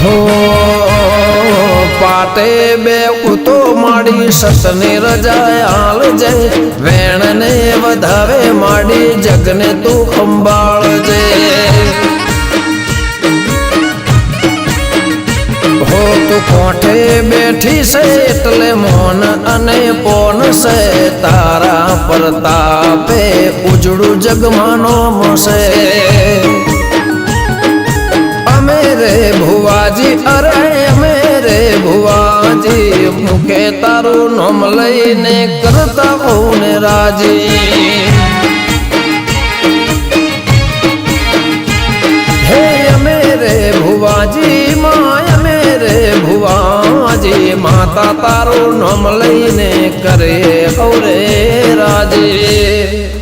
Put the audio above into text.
हो पाटे बे उतो माड़ी सतने रजायाल जे वेण ने वधावे माड़ी जगने तू खंबाळ जे हो तू कोठे बैठी से एटले मोन अने पोन से तारा प्रतापे उजड़ू जगमानो मोसे अमेरे भुवाजी अरे अमेरे भुवाजी मुखे तारू नोम लईने करता होने राजी हे अमेरे भुवाजी माया मेरे भुवाजी माता तारू नोम लईने करे औरे राजी।